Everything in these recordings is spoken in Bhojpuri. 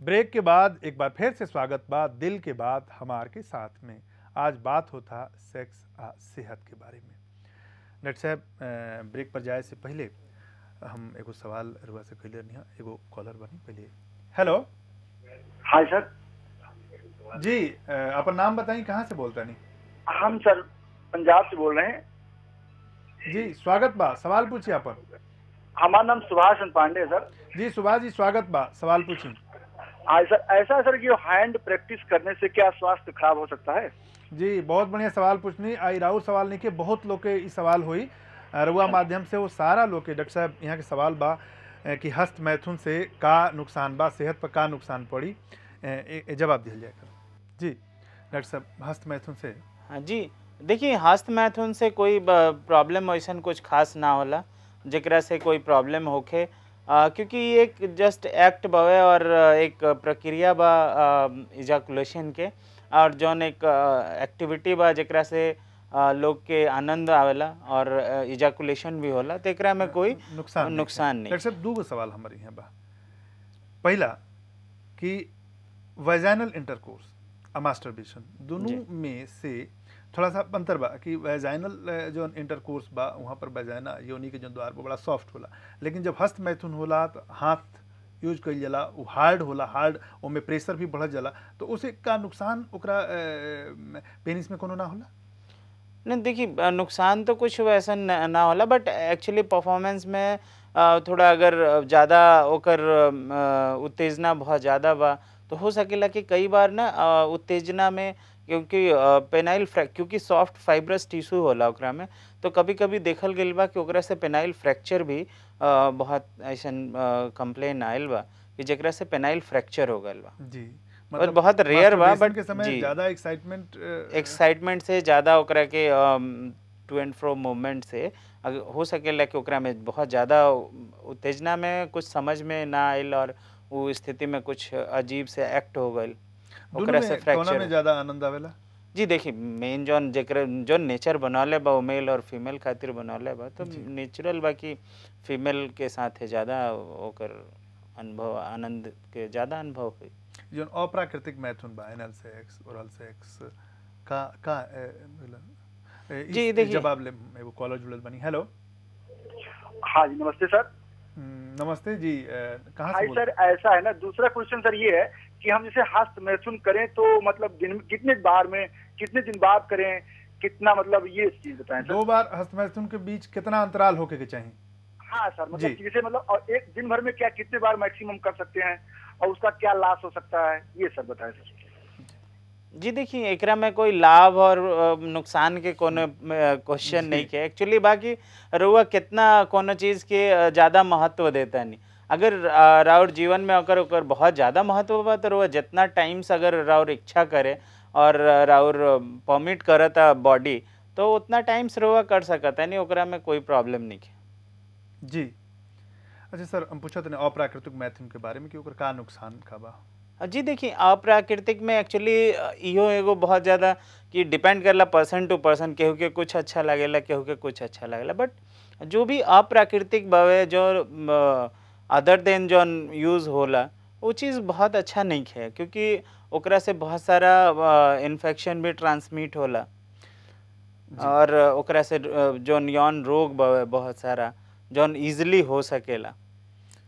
ब्रेक के बाद एक बार फिर से स्वागत बा दिल के बात हमार के साथ में। आज बात होता सेक्स आ सेहत के बारे में। डॉक्टर साहब, ब्रेक पर जाए से पहले हम एगो सवाल रुआ से कैले नहीं, एगो कॉलर बनी पहले। हेलो। हाँ सर जी, अपन नाम बताइए, कहाँ से बोलता नहीं? हम सर पंजाब से बोल रहे हैं जी। स्वागत बा, सवाल पूछिए अपन। हमारा नाम सुभाष चंद्र पांडे है सर। जी सुभाष जी, स्वागत बा, सवाल पूछिए। हाँ सर, ऐसा सर कि हैंड प्रैक्टिस करने से क्या स्वास्थ्य खराब हो सकता है? जी, बहुत बढ़िया सवाल पूछनी। आई राउर सवाल नहीं के बहुत लोग के सवाल हुई रुआ माध्यम से, वो सारा लोग के डॉक्टर साहब यहाँ के सवाल बा कि हस्त मैथुन से का नुकसान बा, सेहत पर का नुकसान पड़ी, जवाब दिया जाएगा। जी डॉक्टर साहब, हस्त मैथुन से। हाँ जी, देखिए हस्त मैथुन से कोई प्रॉब्लम ऐसा कुछ खास ना होला जेकरा से कोई प्रॉब्लम होखे, क्योंकि एक जस्ट एक्ट बवे और एक प्रक्रिया बा इजाकुलेशन के, और जौन एक एक्टिविटी बा जेकरा से लोग के आनंद आवेला और इजाकुलेशन भी होला, तो एकरा में कोई नुकसान नहीं। डॉक्टर साहब, दो सवाल हमारे यहाँ बा। पहला कि वैजाइनल इंटरकोर्स और मास्टरबेशन दोनों में से थोड़ा सा अंतर बा कि वैजाइनल जो इंटरकोर्स बा वहाँ पर वैजाइना योनि के जो द्वार पर बड़ा सॉफ्ट होला, लेकिन जब हस्त मैथुन होला तो हाथ यूज कइल जाला, वो हार्ड होला, हार्ड ओमे प्रेशर भी बढ़ जाला, तो उसे का नुकसान ओकरा पेनिस में कोनो ना होला? नहीं, देखिए नुकसान तो कुछ वैसा ना होला, बट एक्चुअली परफॉर्मेंस में थोड़ा अगर ज़्यादा ओकर उत्तेजना बहुत ज़्यादा बा तो हो सकेला कि कई बार ना उत्तेजना में, क्योंकि पेनाइल क्योंकि सॉफ्ट फाइब्रस टिश्यू होला ओकरा में, तो कभी कभी देखल गइल बा कि ओकरा से पेनाइल फ्रैक्चर भी बहुत ऐसा कंप्लेन आयल बा कि जेकरा से पेनाइल फ्रैक्चर हो गइल बा। जी, और बहुत रेयर बा, बट के समय ज़्यादा एक्साइटमेंट से ज़्यादा ओकरा के टू एंड फ्रो मूवमेंट से हो सकेला कि ओकरा में बहुत ज़्यादा उत्तेजना में कुछ समझ में ना आयल और वो स्थिति में कुछ अजीब से एक्ट हो गइल, ओकरा से फ्रैक्चर में ज़्यादा आनंद आवेला। जी देखिए, मेन जौन जेकर जो नेचर बनौले बा, मेल और फीमेल खातिर बनौले बा, तो नेचुरल बा कि फीमेल के साथ ज़्यादा ओकर अनुभव, आनंद के ज़्यादा अनुभव हुई। जो अप्राकृतिक मैथुन बा, एनल सेक्स, ओरल सेक्स का जी देखिए, जवाब ले एगो कॉलर जुड़ल बनी। हेलो। हाँ जी, नमस्ते सर। नमस्ते जी, कहाँ से सर ऐसा है ना, दूसरा क्वेश्चन सर ये है कि हम जैसे हस्त मैथुन करें तो मतलब दिन कितने बार में, कितने दिन बाद करें, कितना, मतलब ये चीज बताएं सर। 2 बार हस्त मैथुन के बीच कितना अंतराल होके के चाहिए? हाँ सर, मतलब जैसे मतलब और एक दिन भर में क्या कितने बार मैक्सिमम कर सकते हैं और उसका क्या लाभ हो सकता है, ये सर बताएं सर। जी देखिए, एकरा में कोई लाभ और नुकसान के कोनो क्वेश्चन नहीं के, एक्चुअली बाकी रउआ कितना कोनो चीज़ के ज़्यादा महत्व देता नहीं। अगर राउर जीवन में अगर ओकर बहुत ज़्यादा महत्व बा तो रउआ जितना टाइम्स अगर राउर इच्छा करे और राउर परमिट करता बॉडी, तो उतना टाइम्स रउआ कर सकता नहीं, ओकरा में कोई प्रॉब्लम नहीं है। जी अच्छा सर, हम पूछा था अप्राकृतिक मैथुन के बारे में कि ओकर का नुकसान का बा? जी देखिए, अप्राकृतिक में एक्चुअली इहो एगो बहुत ज़्यादा कि डिपेंड करला पर्सन टू पर्सन, केहू के कुछ अच्छा लगेला, केहू के कुछ अच्छा लगेला, बट जो भी अप्राकृतिक बावे जो अदर देन जो यूज़ होला वो चीज़ बहुत अच्छा नहीं है, क्योंकि ओकरा से बहुत सारा इन्फेक्शन भी ट्रांसमिट होला और ओकरा से जो यौन रोग बावे बहुत सारा जौन ईजिली हो सकेला,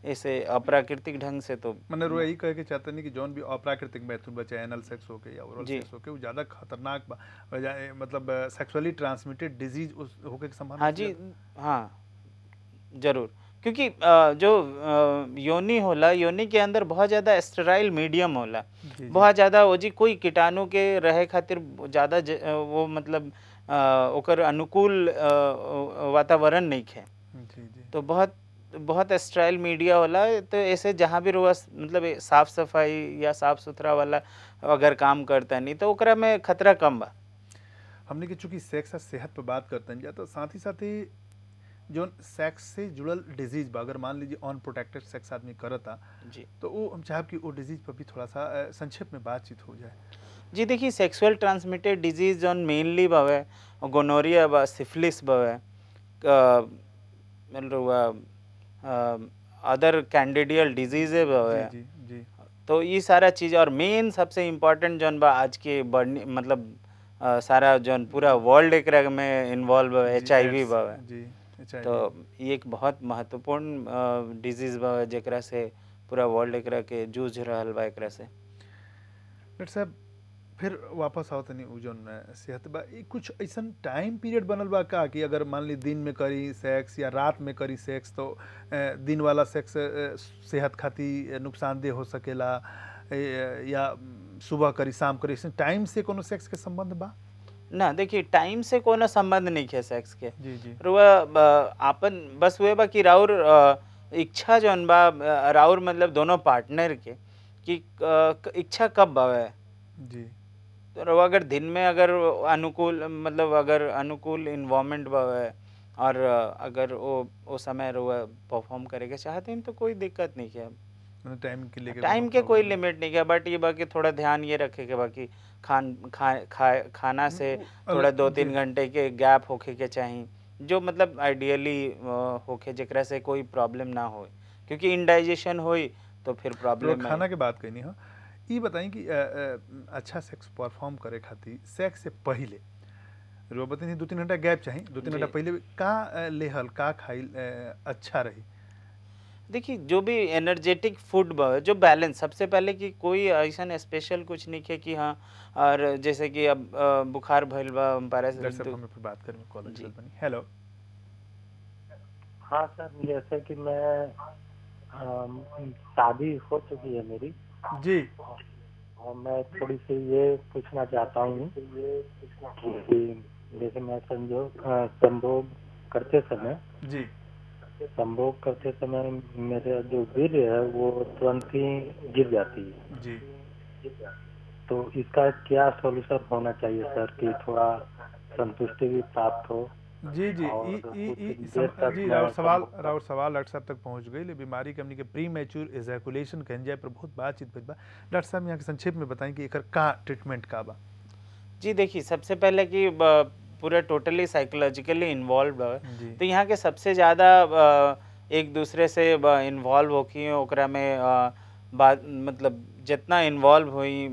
ऐसे अप्राकृतिक ढंग से। तो मैंने रो यही कह के चाहते नहीं कि जौन भी अप्राकृतिक मैथुन बचे, एनल सेक्स होके या ओरल सेक्स होके, वो ज़्यादा खतरनाक बा, मतलब सेक्सुअली ट्रांसमिटेड डिजीज होके की संभावना। हाँ जी, हाँ जरूर, क्योंकि जो योनि होला, योनि के अंदर बहुत ज़्यादा स्टेराइल मीडियम होला, बहुत ज़्यादा वो जी कोई कीटाणु के रहे खातिर ज़्यादा वो मतलब ओकर अनुकूल वातावरण नहीं है, तो बहुत स्टेराइल मीडिया होला। तो ऐसे जहाँ भी रोज मतलब साफ सफाई या साफ सुथरा वाला अगर काम करता नहीं तो ओकरा में खतरा कम बा। हमने कि चूँकि सेक्स और सेहत पर बात करते हैं तो साथ ही जो सेक्स से जुड़ल डिजीज बा, अगर मान लीजिए अनप्रोटेक्टेड सेक्स आदमी करता जी, तो वो हम चाहब कि वो डिजीज पर भी थोड़ा सा संक्षेप में बातचीत हो जाए। जी देखिए, सेक्सुअल ट्रांसमिटेड डिजीज जो मेनली बावे गोनोरिया बा, सिफिलिस बावे, अदर कैंडिडियल डिजीज बावे, तो ये सारा चीज़ और मेन सबसे इम्पोर्टेंट जौन बा आज के बढ़ने मतलब सारा जौन पूरा वर्ल्ड एक में इन्वॉल्व HIV बा जी तो ये एक बहुत महत्वपूर्ण डिजीज बा जेकरा से पूरा वर्ल्ड एकरा के जूझ रहल बा एकरा से। डॉक्टर साहब फिर वापस आओ तनी उ जौन सेहत बा कुछ ऐसा टाइम पीरियड बनल बा का कि अगर मान ली दिन में करी सेक्स या रात में करी सेक्स तो दिन वाला सेक्स सेहत खातिर नुकसानदेह हो सकेला या सुबह करी शाम करी टाइम से कोनो सेक्स के संबंध बा? ना देखिए टाइम से कोनो संबंध नहीं है सेक्स के। जी जी आपन बस हुए बा कि राउर इच्छा जौन बा राउर मतलब दोनों पार्टनर के कि इच्छा कब बावे जी। तो अगर दिन में अगर अनुकूल मतलब अगर अनुकूल इन्वायरमेंट बावे और अगर वो समय परफॉर्म करेगा चाहते हैं तो कोई दिक्कत नहीं है। टाइम के कोई लिमिट नहीं है बट ये बाकी थोड़ा ध्यान ये रखे के बाकी खाना से थोड़ा 2-3 घंटे के गैप होके के चाहिए जो मतलब आइडियली होके जेकरा से कोई प्रॉब्लम ना हो क्योंकि इंडाइजेशन होई तो फिर प्रॉब्लम खाना के बात कहनी हो। ये बताएं कि अच्छा सेक्स परफॉर्म करे खातिर सेक्स से पहले रोबत 2-3 घंटा गैप चाहिए 2-3 घंटा पहले का लेहल का खाइल अच्छा रही? देखिए जो भी एनर्जेटिक फूड जो बैलेंस सबसे पहले कि कोई ऐसा स्पेशल कुछ नहीं है कि हाँ और जैसे कि अब बुखार भइल बा बात करें कॉलेज बनी। हेलो हाँ सर जैसे कि मैं शादी हो चुकी है मेरी जी और मैं थोड़ी सी ये पूछना चाहता हूँ कि जैसे मैं संभोग करते समय मेरे जो वीर्य है वो तुरंत ही गिर जाती है जी। तो इसका क्या सॉल्यूशन होना चाहिए सर कि थोड़ा संतुष्टि भी प्राप्त हो? जी जी जी राउर सवाल डॉक्टर साहब तक पहुंच गई। बीमारी के हमनी के प्री मैच्योर एजैकुलेशन कहन जाए पर बहुत बातचीत भइल बा। डॉक्टर साहब यहाँ के संक्षेप में बताएं कि एकर का ट्रीटमेंट का बा? जी देखिए सबसे पहले कि पूरा टोटली साइकोलॉजिकली इन्वॉल्व है तो यहाँ के सबसे ज़्यादा एक दूसरे से इन्वॉल्व होकी ओकरा में बात मतलब जितना इन्वॉल्व हुई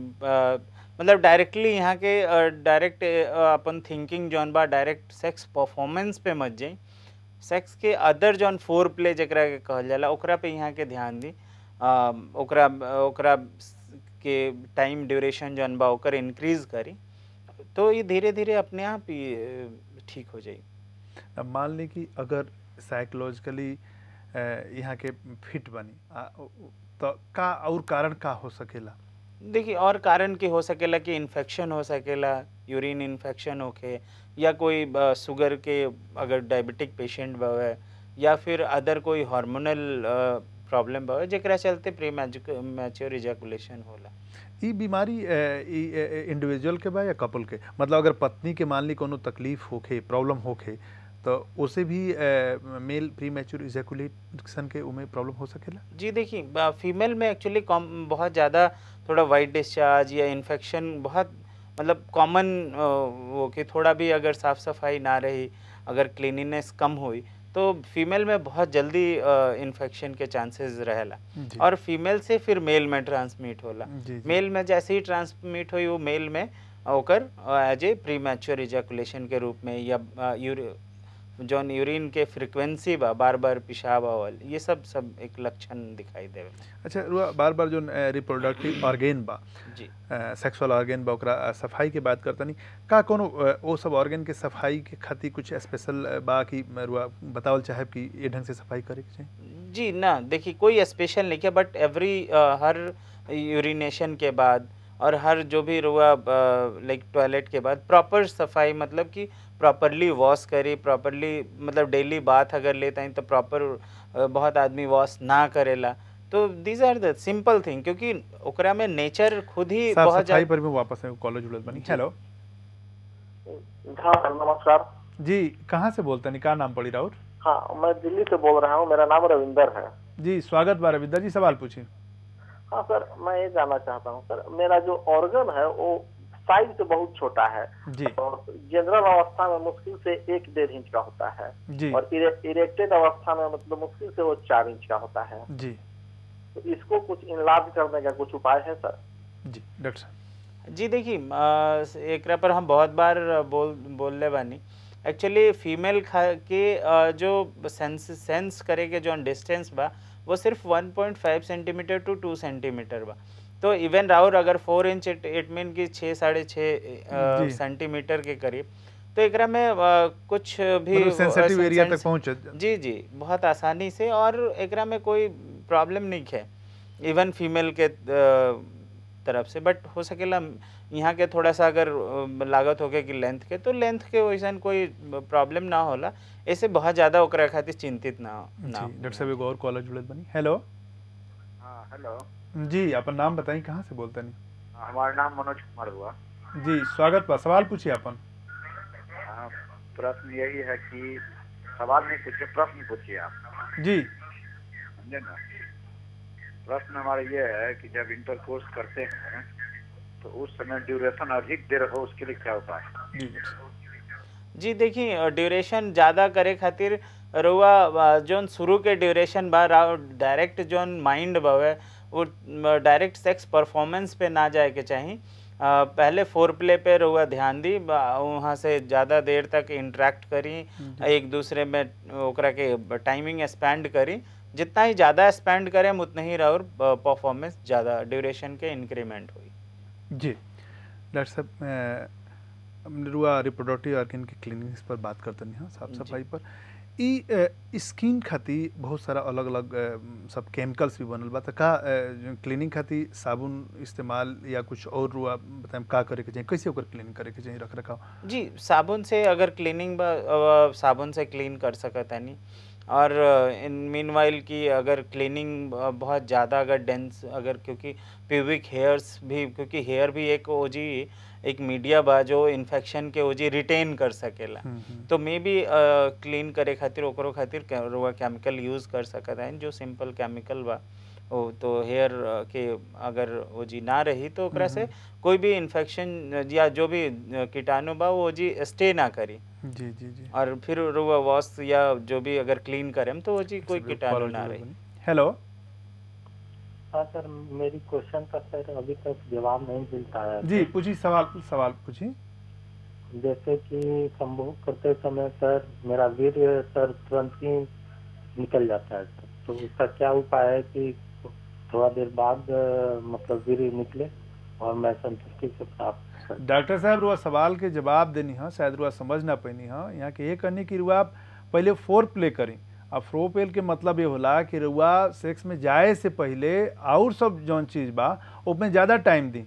मतलब डायरेक्टली यहाँ के डायरेक्ट अपन थिंकिंग जौन बा डायरेक्ट सेक्स परफॉर्मेंस पे मत जाई। सेक्स के अदर जौन फोर प्ले जकरा के कहल जाला ओकरा पे यहाँ के ध्यान दी ओकरा के टाइम ड्यूरेशन जौन बा ओकर इंक्रीज करी तो ये धीरे धीरे अपने आप ही ठीक हो जाए। अब मान ली कि अगर साइकोलॉजिकली यहाँ के फिट बनी तो का और कारण का हो सकेला? देखिए और कारण की हो सकेला कि इन्फेक्शन हो सकेला यूरिन इन्फेक्शन होके या कोई शुगर के अगर डायबिटिक पेशेंट बावे या फिर अदर कोई हार्मोनल प्रॉब्लम बावे जेकरा चलते प्री मैच्योर इजैकुलेशन होला। ई बीमारी इंडिविजुअल के बा या कपल के? मतलब अगर पत्नी के मान ली कोनो तकलीफ होखे प्रॉब्लम होखे तो उसे भी मेल प्री मैच्योर इजैकुलेशन के उमें प्रॉब्लम हो सकेला? जी देखिए फीमेल में एक्चुअली बहुत ज़्यादा थोड़ा वाइट डिस्चार्ज या इन्फेक्शन बहुत मतलब कॉमन वो कि थोड़ा भी अगर साफ़ सफाई ना रही अगर क्लीनिनेस कम हुई तो फीमेल में बहुत जल्दी इन्फेक्शन के चांसेस रहेला और फीमेल से फिर मेल में ट्रांसमिट होला। मेल में जैसे ही ट्रांसमिट हुई वो मेल में ओकर as a pre mature ejaculation के रूप में या जौन यूरिन के फ्रीक्वेंसी बा बार बार पेशाब आवल ये सब एक लक्षण दिखाई देवे। अच्छा बार बार जो रिप्रोडक्टिव ऑर्गेन बा जी सेक्सुअल ऑर्गेन बा ओकरा सफाई के बात करता नहीं का कोनो वो सब ऑर्गेन के सफाई के खातिर कुछ स्पेशल बा कि बतावल चाहे कि ये ढंग से सफाई करे के चाहिए? जी ना देखिए कोई स्पेशल नहीं है बट एवरी हर यूरिनेशन के बाद और हर जो भी रुआ लाइक टॉयलेट के बाद प्रॉपर सफाई मतलब कि प्रॉपरली वॉश करी प्रॉपरली मतलब डेली बाथ अगर लेता है तो प्रॉपर बहुत आदमी वॉश ना करेला तो दीज आर द सिंपल थिंग क्योंकि ओकरा में नेचर खुद ही बहुत सफाई पर भी वापस कॉलेज जुड़ल बनी। हेलो हाँ नमस्कार जी कहाँ से बोलते हैं क्या नाम पड़ी राउत? हाँ मैं दिल्ली से बोल रहा हूँ मेरा नाम रविंदर है। जी स्वागत बा रविंदर जी सवाल पूछिए। हाँ सर मैं ये जानना चाहता हूँ सर मेरा जो ऑर्गन है वो साइज से बहुत छोटा है जी। और जनरल अवस्था में मुश्किल से 1-1.5 इंच का होता है जी। और इरेक्टेड अवस्था में मतलब मुश्किल से वो 4 इंच का होता है जी। तो इसको कुछ इलाज करने का कुछ उपाय है सर? जी डॉक्टर साहब। जी देखिए एकरा पर हम बहुत बार बोलले बानी। एक्चुअली फीमेल के जो सेंस करे के जो डिस्टेंस बा वो सिर्फ 1.5 सेंटीमीटर टू 2 सेंटीमीटर बा। तो इवन राउर अगर 4 इंच इट मीन की 6-6.5 सेंटीमीटर के करीब, तो एकरा में कुछ भी मतलब सेंसिटिव एरिया तक पहुंचे। जी जी बहुत आसानी से, और एकरा में कोई प्रॉब्लम नहीं है इवन फीमेल के तरफ से। बट हो सकेला यहाँ के थोड़ा सा अगर लागत होके कि लेंथ के, तो लेंथ के वैसा कोई प्रॉब्लम ना होला, ऐसे बहुत ज़्यादा ओकरा खातिर चिंतित ना हो। डॉक्टर साहब एगो और कॉलेज जुड़त बनी। हेलो। हाँ हेलो जी अपन नाम बताइए, कहाँ से बोलते नहीं? हमारा नाम मनोज कुमार हुआ। जी स्वागत बा, सवाल पूछिए अपन। प्रश्न यही है कि सवाल नहीं पूछिए, प्रश्न पूछिए आप। जी समझे ना? प्रश्न हमारा ये है कि जब इंटरकोर्स करते हैं तो उस समय ड्यूरेशन अधिक देर हो, उसके लिए क्या उपाय है? जी देखिए ड्यूरेशन ज़्यादा करे खातिर रुआ जोन शुरू के ड्यूरेशन बा डायरेक्ट जोन माइंड बावे वो डायरेक्ट सेक्स परफॉर्मेंस पे ना जाए के चाहिए। पहले फोर प्ले पे रुआ ध्यान दी, वहाँ से ज़्यादा देर तक इंटरेक्ट करी, एक दूसरे में ओकरा के टाइमिंग स्पेंड करी। जितना ही ज़्यादा स्पेंड करें उतना ही और परफॉर्मेंस ज़्यादा ड्यूरेशन के इंक्रीमेंट हुई। जी डॉक्टर साहब रुआ रिप्रोडक्टिव ऑर्गन की क्लीनिंग्स पर बात करते हैं, साफ सफाई पर। ई स्किन खातिर बहुत सारा अलग अलग सब केमिकल्स भी बनल बा, तो का क्लीनिंग खातिर साबुन इस्तेमाल या कुछ और रुआ बताएं का करे के चाहिए, कैसे ओकर क्लीनिंग करे के चाहिए, रख रखाव? जी साबुन से अगर क्लीनिंग साबुन से क्लीन कर सकता नहीं, और इन मीनवाइल की अगर क्लीनिंग बहुत ज़्यादा अगर डेंस अगर, क्योंकि प्यूबिक हेयर्स भी, क्योंकि हेयर भी एक ओजी एक मीडिया बा जो इन्फेक्शन के ओजी रिटेन कर सकेला, तो मे भी क्लीन करे खातिर ओकरो खातिर रुआ केमिकल यूज़ कर सकता है, जो सिंपल केमिकल बा ओ तो हेयर के अगर ओजी ना रही तो ओकरा से कोई भी इन्फेक्शन या जो भी कीटाणु बा वो ओजी स्टे ना करी। जी जी जी। और फिर रुआ वॉश या जो भी अगर क्लीन करें तो ओजी कोई कीटाणु ना रही। हेलो। हाँ सर, मेरी क्वेश्चन का सर अभी तक जवाब नहीं मिलता है। जी पूछिए, सवाल पूछिए। जैसे कि संभोग करते समय सर मेरा वीर्य सर तुरंत ही निकल जाता है सर, तो उसका क्या उपाय है कि थोड़ा देर बाद मतलब वीर्य निकले और मैं संतुष्टि से प्राप्त? डॉक्टर साहब रुआ सवाल के जवाब देनी है, शायद रुआ समझ ना पैनी है। यहाँ के ये करनी कि रुआ पहले फोर प्ले करी। अब फोर प्ले के मतलब ये होला कि रुआ सेक्स में जाए से पहले और सब जौन चीज बा उसमें ज्यादा टाइम दी।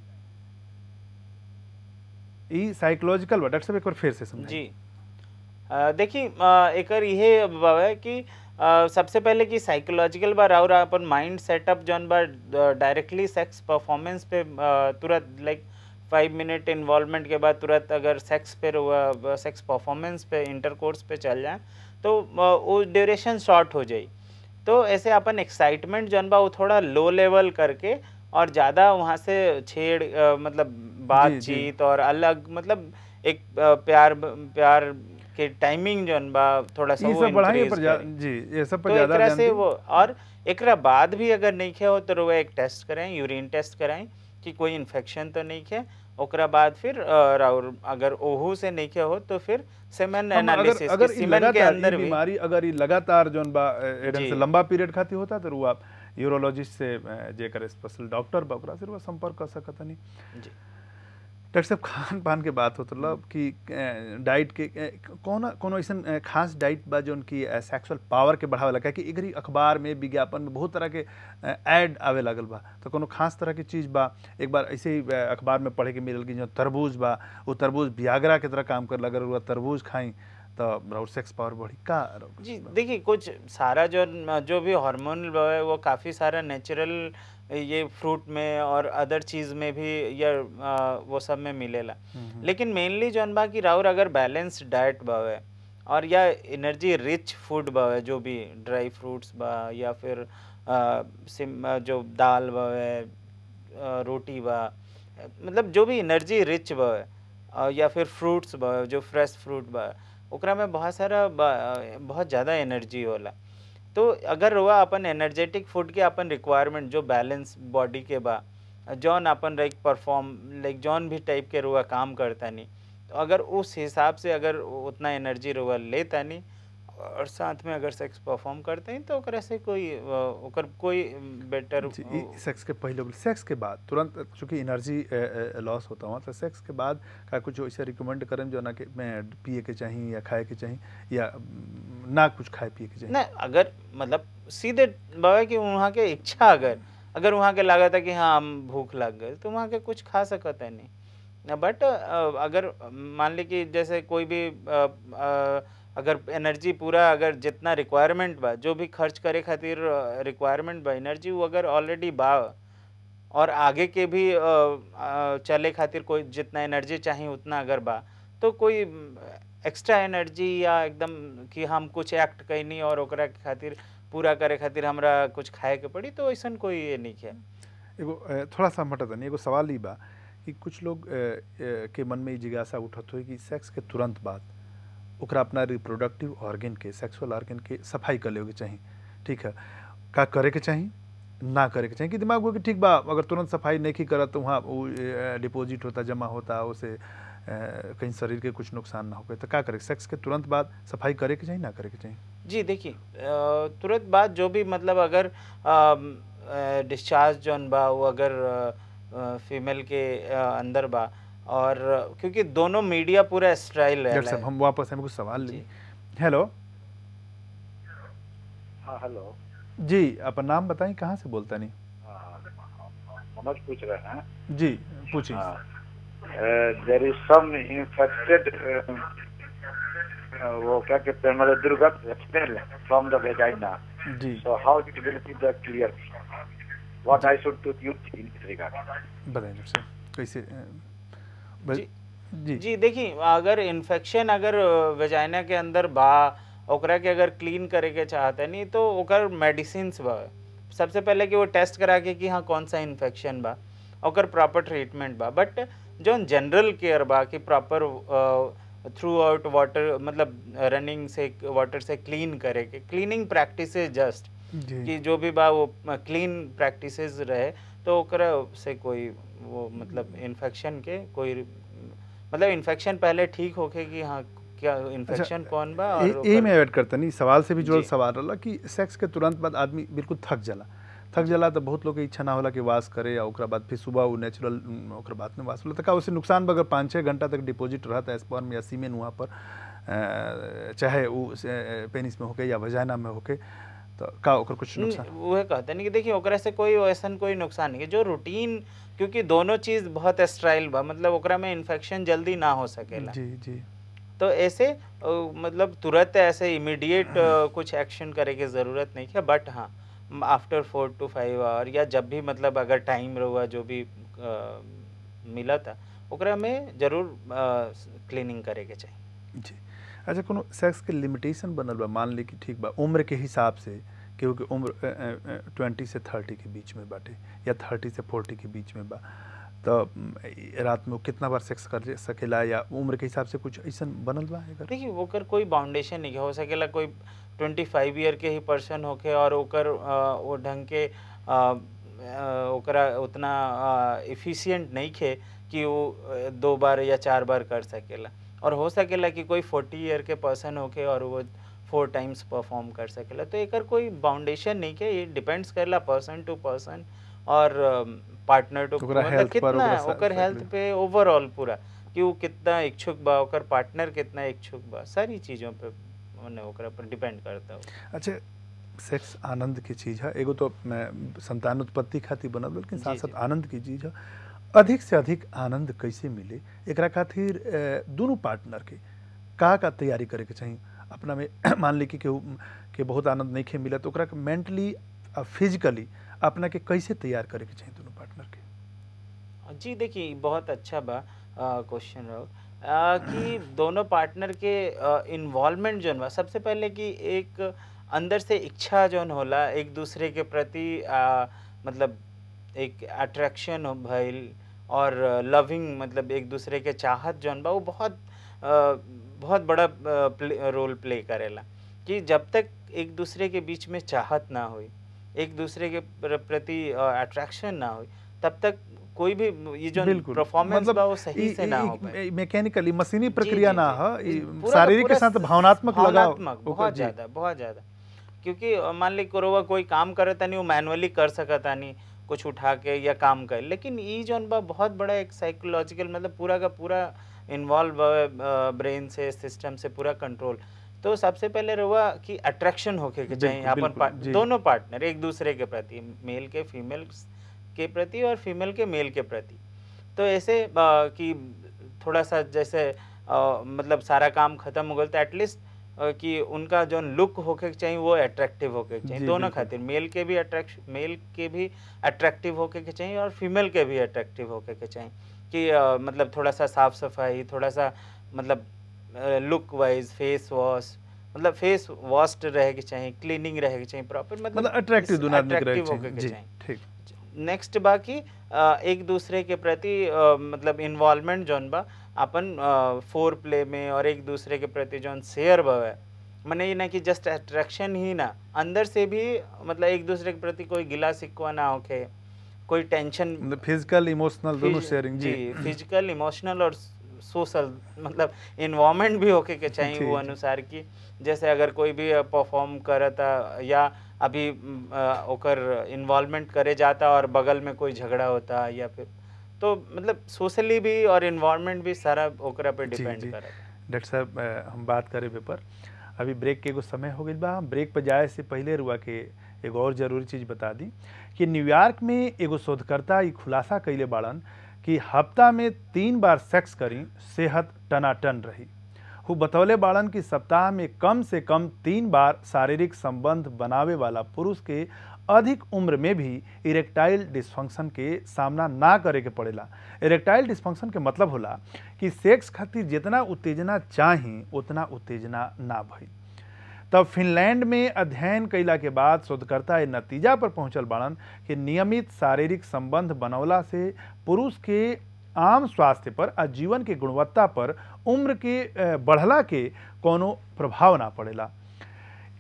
ई साइकोलॉजिकल बा। डॉक्टर साहब एक बार फिर से समझाइए। जी देखिए एक ये बाबा कि सबसे पहले कि साइकोलॉजिकल बार और अपन माइंड सेटअप जौन बा डायरेक्टली सेक्स परफॉर्मेंस पे तुरंत लाइक 5 मिनट इन्वॉल्वमेंट के बाद तुरंत अगर सेक्स पे सेक्स परफॉर्मेंस पे इंटरकोर्स पे चल जाए तो वो ड्यूरेशन शॉर्ट हो जाए। तो ऐसे अपन एक्साइटमेंट जौन बा वो थोड़ा लो लेवल करके और ज़्यादा वहाँ से छेड़ मतलब बातचीत और अलग मतलब एक प्यार के टाइमिंग जौन बा थोड़ा सा वो इंक्रीज जी ये सब पर तो ज़्यादा एक से वो। और एक बाद भी अगर नहीं खे हो तो वो एक टेस्ट कराएं, यूरिन टेस्ट कराएं कि कोई इन्फेक्शन तो नहीं है। ओकरा बाद फिर और अगर ओहू से नहीं के हो तो फिर सेमेन एनालिसिस अगर सीमेन के अंदर भी बीमारी अगर ये लगातार जोन बा एडम से लंबा पीरियड खाती होता तो आप यूरोलॉजिस्ट से जेकर स्पेशल डॉक्टर बा ओकरा से संपर्क कर सकता नहीं। जी डॉक्टर साहब खान पान के बात होता मतलब कि डाइट के कोनो ऐसा खास डाइट बा जो उनकी सेक्सुअल पावर के बढ़ावे लगा कि इधर अखबार में विज्ञापन में बहुत तरह के ऐड आवे लगल बा, तो कोनो खास तरह की चीज़ बा? एक बार ऐसे ही अखबार में पढ़े के मिलल कि जो तरबूज बा वो तरबूज वियाग्रा की तरह काम कर लगा, अगर तरबूज खाई तो सेक्स पावर बढ़ी का? जी देखिए कुछ सारा जो भी हार्मोन है वो काफ़ी सारा नेचुरल ये फ्रूट में और अदर चीज़ में भी या वो सब में मिलेला। लेकिन मेनली जौन बा कि राउर अगर बैलेंस डाइट बावे और या एनर्जी रिच फूड बावे, जो भी ड्राई फ्रूट्स बा या फिर जो दाल बावे रोटी बा, मतलब जो भी एनर्जी रिच बावे या फिर फ्रूट्स बावे जो फ्रेश फ्रूट बा ओकरा में बहुत सारा बहुत ज़्यादा एनर्जी होला। तो अगर रहुआ अपन एनर्जेटिक फूड के अपन रिक्वायरमेंट जो बैलेंस बॉडी के बा जौन अपन लाइक परफॉर्म लाइक जौन भी टाइप के रुआ काम करता नहीं, तो अगर उस हिसाब से अगर उतना एनर्जी रुआ लेता नहीं और साथ में अगर सेक्स परफॉर्म करते हैं तो ओकरा से कोई बेटर सेक्स के पहले सेक्स के बाद तुरंत चूँकि एनर्जी लॉस होता हुआ तो सेक्स के बाद का कुछ ऐसे रिकमेंड करें जो ना कि मैं पिए के चाहिए या खाए के चाहिए या ना कुछ खाए पिए के चाहिए ना, अगर मतलब सीधे बाबा कि वहाँ के इच्छा अगर वहाँ के लागत है कि हाँ हम भूख लग गए तो वहाँ के कुछ खा सकता है नहीं। बट अगर मान ली कि जैसे कोई भी अगर एनर्जी पूरा अगर जितना रिक्वायरमेंट बा जो भी खर्च करे खातिर रिक्वायरमेंट बा एनर्जी वो अगर ऑलरेडी बा और आगे के भी चले खातिर कोई जितना एनर्जी चाहिए उतना अगर बा तो कोई एक्स्ट्रा एनर्जी या एकदम कि हम कुछ एक्ट कैनी और ओकरा खातिर पूरा करे खातिर हमरा कुछ खाए के पड़ी तो ऐसा कोई ये नहीं है। एगो थोड़ा सा मटत नहीं, एगो सवाल ही बा कि कुछ लोग के मन में जिज्ञासा उठत हो कि सेक्स के तुरंत बाद ओकरा अपना रिप्रोडक्टिव ऑर्गन के सेक्सुअल ऑर्गन के सफाई कर लेके चाहिए, ठीक है, का करे के चाहिए ना करे के चाहिए कि दिमाग हो कि ठीक बा अगर तुरंत सफाई नहीं करत तो वहाँ वो डिपॉजिट होता जमा होता उसे कहीं शरीर के कुछ नुकसान ना हो तो क्या करे, सेक्स के तुरंत बाद सफाई करे के चाहिए ना करे के चाहिए? जी देखिए तुरंत बाद जो भी मतलब अगर डिस्चार्ज जौन बा वो अगर फीमेल के अंदर बा और क्योंकि दोनों मीडिया पूरा स्टाइल है। डॉक्टर साहब हम वापस कुछ सवाल ले। हेलो। हाँ हेलो जी, अपन नाम बताएं, कहाँ से बोलता नहीं? मनोज पूछ रहे हैं जी, पूछिए। देयर इज सम इन्फेक्टेड वो क्या कहते हैं मतलब दुर्गंध स्मेल फ्रॉम द वेजाइना जी, so how it will be the clear what I should do use in this regard? बताएं डॉक्टर साहब कैसे? जी देखिए अगर इन्फेक्शन अगर वेजाइना के अंदर बा ओकरा के अगर क्लीन करे के चाहते नहीं तो ओकर मेडिसिन बा सबसे पहले कि वो टेस्ट करा के कि हाँ कौन सा इन्फेक्शन बा ओकर प्रॉपर ट्रीटमेंट बा। बट जो जनरल केयर बा कि प्रॉपर थ्रू आउट वाटर मतलब रनिंग से वाटर से क्लीन करे के क्लीनिंग प्रैक्टिसेस जस्ट कि जो भी बा वो क्लीन प्रैक्टिसेस रहे तो ओकरा से कोई वो मतलब इन्फेक्शन के कोई मतलब इन्फेक्शन पहले ठीक होके कि हाँ क्या इन्फेक्शन कौन बा। और ये मैं ऐड करता नहीं, सवाल से भी जुड़ल सवाल रहा कि सेक्स के तुरंत बाद आदमी बिल्कुल थक जाला तो बहुत लोग के इच्छा ना होला कि वाश करे या ओकरा बाद फिर सुबह वो नेचुरल ओकरा बाद में वाश होला तो का उससे नुकसान बा? अगर 5-6 घंटा तक डिपॉजिट रहता है स्पर्म या सीमेन वहाँ पर चाहे वो पेनिस में होके या वजाइना में होके तो का ओकर कुछ नुकसान? वो कहते नहीं कि देखिए ओकरा से कोई ऐसा कोई नुकसान नहीं है जो रूटीन क्योंकि दोनों चीज़ बहुत स्टाइल बा मतलब ओकरा में इन्फेक्शन जल्दी ना हो सकेला। जी जी, तो ऐसे मतलब तुरंत ऐसे इमीडिएट कुछ एक्शन करे की ज़रूरत नहीं है। बट हाँ आफ्टर 4 to 5 आवर या जब भी मतलब अगर टाइम रहुआ जो भी मिला था ओकरा में जरूर क्लीनिंग करे के चाहिए। जी अच्छा, कोनो सेक्स के लिमिटेशन बनल बा? मान ली कि ठीक बा उम्र के हिसाब से क्योंकि उम्र 20 से 30 के बीच में बाटे या 30 से 40 के बीच में बा तो रात में कितना बार सेक्स कर सकेला या उम्र के हिसाब से कुछ ऐसा बनल बा? देखिए ओकर कोई बाउंडेशन नहीं हो सकेला, कोई 25 ईयर के ही पर्सन होके और ओकर वो ढंग के ओकरा उतना एफिशिएंट नहीं खे कि वो 2 बार या 4 बार कर सकेला। और हो सकेला कि कोई 40 ईयर के पर्सन होके और वो 4 टाइम्स परफॉर्म कर सकेला। तो एकर कोई बाउंडेशन नहीं के, ये डिपेंड्स करेला पर्सन टू पर्सन और पार्टनर टू मतलब कितना ओकर हेल्थ पे ओवरऑल पूरा कि वो कितना इच्छुक बा ओकर पार्टनर कितना इच्छुक बा सारी चीज़ों पे ओकरा पर डिपेंड करता हो। अच्छा, सेक्स आनंद की चीज़ है, एगो तो संतान उत्पत्ति खातिर बनल लेकिन साथ साथ आनंद की चीज़ है। अधिक से अधिक आनंद कैसे मिले एकरा खातिर दोनों पार्टनर के का तैयारी करे के चाहिए अपना में? मान ली कि के बहुत आनंद नहीं खे मिला तो ओकरा मेंटली फिजिकली अपना के कैसे तैयार करे के चाहिए दोनों पार्टनर के? जी देखिए बहुत अच्छा बा क्वेश्चन रहो कि दोनों पार्टनर के इन्वॉल्वमेंट जो बा सबसे पहले कि एक अंदर से इच्छा जौन होला एक दूसरे के प्रति मतलब एक अट्रैक्शन हो भइल और लविंग मतलब एक दूसरे के चाहत जौन बा वो बहुत बहुत बड़ा रोल प्ले करेला। कि जब तक एक दूसरे के बीच में चाहत ना हुई, एक दूसरे के प्रति अट्रैक्शन ना हुई, तब तक कोई भी ये जो परफॉर्मेंस बा वो सही से ना हो पाए। मैकेनिकली मशीनी प्रक्रिया ना हो, पूरा शारीरिक के साथ भावनात्मक लगाव बहुत ज़्यादा। क्योंकि मान ली कोरोवा कोई काम करे तानी वो मैनुअली कर सकता नहीं, कुछ उठा के या काम कर, लेकिन ये जो बा बहुत बड़ा एक साइकोलॉजिकल मतलब पूरा का पूरा इन्वॉल्व ब्रेन से, सिस्टम से पूरा कंट्रोल। तो सबसे पहले रहुआ कि अट्रैक्शन होके के चाहिए अपन दोनों पार्टनर एक दूसरे के प्रति, मेल के फीमेल के प्रति और फीमेल के मेल के प्रति। तो ऐसे कि थोड़ा सा जैसे मतलब सारा काम खत्म हो गया तो एटलीस्ट कि उनका जो लुक होके चाहिए वो अट्रैक्टिव होके चाहिए दोनों खातिर, मेल के भी अट्रैक्टिव होके के चाहिए और फीमेल के भी अट्रैक्टिव होके के चाहिए कि मतलब थोड़ा सा साफ सफाई, थोड़ा सा मतलब लुक वाइज फेस वॉश, मतलब फेस वॉश्ड रहे के चाहिए, क्लीनिंग रहे के चाहिए प्रॉपर, मतलब अट्रैक्टिव होके के चाहिए। ठीक। नेक्स्ट बाकी एक दूसरे के प्रति मतलब इन्वॉल्वमेंट जोन बा अपन फोर प्ले में और एक दूसरे के प्रति जोन शेयर बवे, मैंने ये ना कि जस्ट अट्रैक्शन ही ना, अंदर से भी मतलब एक दूसरे के प्रति कोई गिला शिकवा ना होके, कोई टेंशन, फिजिकल इमोशनल दोनों शेयरिंग जी, फिजिकल इमोशनल और सोशल मतलब इन्वॉल्वमेंट भी होके के चाहिए वो अनुसार की जैसे अगर कोई भी परफॉर्म करता या अभी ओकर इन्वॉल्वमेंट करे जाता और बगल में कोई झगड़ा होता या फिर तो मतलब सोशली भी और इन्वायरमेंट भी सारा ओकरा पे डिपेंड करता। डॉक्टर साहब हम बात करें पेपर, अभी ब्रेक के एगो समय हो गई बा, हम ब्रेक पर जाए से पहले रुआ के एगो और जरूरी चीज़ बता दी कि न्यूयॉर्क में एगो शोधकर्ता ये खुलासा कैले बाड़न कि हफ्ता में 3 बार सेक्स करी सेहत टनाटन रही। वो बतौले बाड़न कि सप्ताह में कम से कम 3 बार शारीरिक संबंध बनावे वाला पुरुष के अधिक उम्र में भी इरेक्टाइल डिस्फंक्शन के सामना ना करे के पड़ेला। इरेक्टाइल डिस्फंक्शन के मतलब होला कि सेक्स खातिर जितना उत्तेजना चाही उतना उत्तेजना ना भई। तब फिनलैंड में अध्ययन कैला के बाद शोधकर्ता इस नतीजा पर पहुंचल बाड़न कि नियमित शारीरिक संबंध बनौला से पुरुष के आम स्वास्थ्य पर और जीवन के गुणवत्ता पर उम्र के बढ़ला के कोनो प्रभाव ना पड़ेला।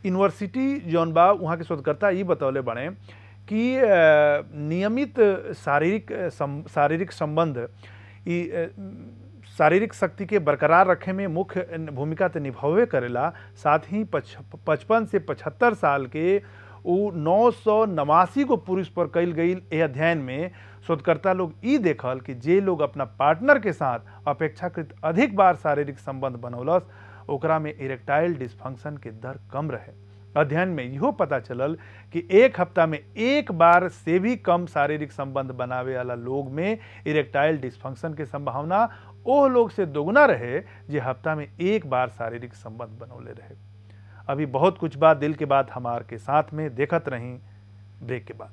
यूनिवर्सिटी जौन बा वहाँ के शोधकर्ता ये बतौले बने कि नियमित शारीरिक संबंध शारीरिक शक्ति के बरकरार रखे में मुख्य भूमिका तो निभावे करेला। साथ ही 55 से 75 साल के 989 को पुरुष पर कईल गई अध्ययन में शोधकर्ता लोग ये देखल कि जे लोग अपना पार्टनर के साथ अपेक्षाकृत अधिक बार शारीरिक संबंध बनौलस ओकरा में इरेक्टाइल डिस्फंक्शन के दर कम रहे। अध्ययन में इहो पता चलल कि एक हफ्ता में 1 बार से भी कम शारीरिक संबंध बनावे वाला लोग में इरेक्टाइल डिस्फंक्शन के संभावना ओह लोग से दोगुना रहे जे हफ्ता में 1 बार शारीरिक संबंध बनौले रहे। अभी बहुत कुछ बात दिल के बात हमार के साथ में देखत रही ब्रेक के बाद।